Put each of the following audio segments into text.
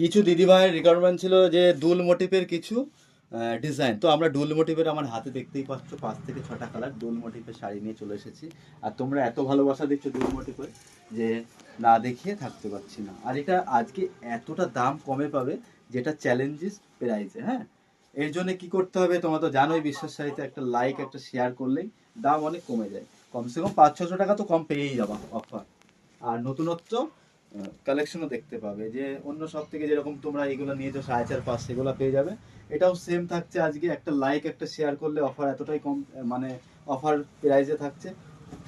কিছু দিদিভাইয়ের রিকোয়ারমেন্ট ছিল যে দুল মোটিফের কিছু ডিজাইন। তো আমরা দুল মোটিফের, আমার হাতে দেখতেই পাচ্ছ 5 থেকে 6টা কালার দুল মোটিফের শাড়ি নিয়ে চলে এসেছি। আর তোমরা এত ভালোবাসা দিচ্ছ দুল মোটিফের যে না দেখিয়ে থাকতে পারছি না। আর এটা আজকে এতটা দাম কমে পাবে যেটা চ্যালেঞ্জিস প্রাইসে। হ্যাঁ, এর জন্য কি করতে হবে তোমরা তো জানোই, বিশ্বাস শাড়িতে একটা লাইক একটা শেয়ার করলেই দাম অনেক কমে যায়। কমসে কম 500-600 টাকা তো কম পেয়েই যাবা অফার। আর নতুনত্ব কালেকশনও দেখতে পাবে, যে অন্য সব থেকে যেরকম তোমরা এগুলো নিয়েছো 4.5-5 সেগুলো পেয়ে যাবে। এটাও সেম থাকছে, আজকে একটা লাইক একটা শেয়ার করলে অফার এতটাই কম, মানে অফার প্রাইসে থাকছে।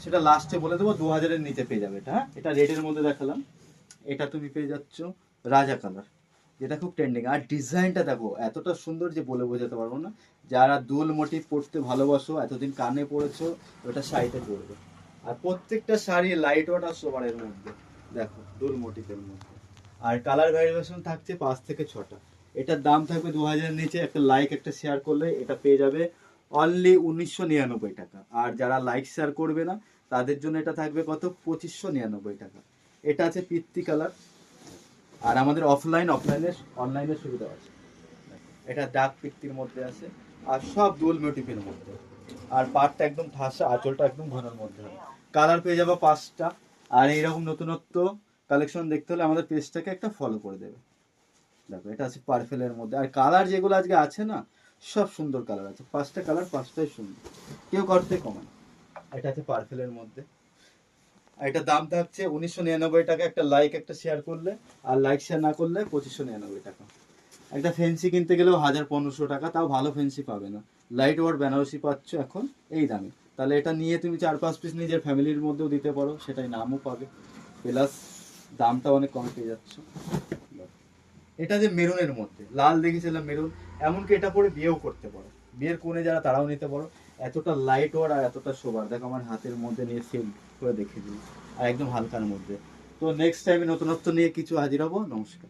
সেটা লাস্টে বলে দেবো 2000-এর নিচে পেয়ে যাবে এটা। হ্যাঁ, এটা রেডের মধ্যে দেখালাম, এটা তুমি পেয়ে যাচ্ছ রাজা কালার, যেটা খুব ট্রেন্ডিং। আর ডিজাইনটা দেখো এতটা সুন্দর যে বলে বোঝাতে পারবো না। যারা দুল মোটিভ পড়তে ভালোবাসো, এতদিন কানে পড়েছো, ওটা শাড়িতে পরবে। আর প্রত্যেকটা শাড়ি লাইট ওয়েট আর সোবারের মধ্যে, দেখো দুল মোটিভের মধ্যে। আর কালার ভ্যারিয়েশন থাকছে 5 থেকে 6টা। এটার দাম থাকবে 2000-এর নিচে। একটা লাইক একটা শেয়ার করলে এটা পেয়ে যাবে অনলি 1999 টাকা। আর যারা লাইক শেয়ার করবে না তাদের জন্য এটা থাকবে কত, 2599 টাকা। এটা আছে পিত্তি কালার। আর আমাদের অনলাইনের সুবিধা আছে। এটা ডার্ক পিত্তির মধ্যে আছে, আর সব দুল মোটিফের মধ্যে। আর পাটটা একদম ঠাসা, আঁচলটা একদম ঘনের মধ্যে হবে। কালার পেয়ে যাবো 5টা। আর এইরকম নতুনত্ব কালেকশন দেখতে হলে আমাদের পেজটাকে একটা ফলো করে দেবে। দেখো এটা আছে পার্পেলের মধ্যে। আর কালার যেগুলো আজকে আছে না, সব সুন্দর কালার আছে। 5টা কালার, 5টাই সুন্দর, কেউ করতে কমায়। এটা আছে পার্পেলের মধ্যে। আর এটার দাম থাকছে 1999 টাকা। একটা লাইক একটা শেয়ার করলে, আর লাইক শেয়ার না করলে 2599 টাকা। একটা ফেন্সি কিনতে গেলেও 1000-1500 টাকা, তাও ভালো ফেন্সি পাবে না। লাইট ওয়ার বেনারসি পাচ্ছ এখন এই দামে। তাহলে এটা নিয়ে তুমি 4-5 পিস নিজের ফ্যামিলির মধ্যেও দিতে পারো, সেটাই নামও পাবে, প্লাস দামটা অনেক কম পেয়ে যাচ্ছ। এটা যে মেরুনের মধ্যে, লাল দেখেছিলাম মেরুন, এমনকি এটা পরে বিয়েও করতে পারো। বিয়ের কোণে যারা তারাও নিতে পারো। এতটা লাইট ওয়ার আর এতটা সোবার, দেখো আমার হাতের মধ্যে নিয়ে সেল করে দেখে দিই। আর একদম হালকার মধ্যে। তো নেক্সট টাইমে নতুনত্ব নিয়ে কিছু হাজির হবো। নমস্কার।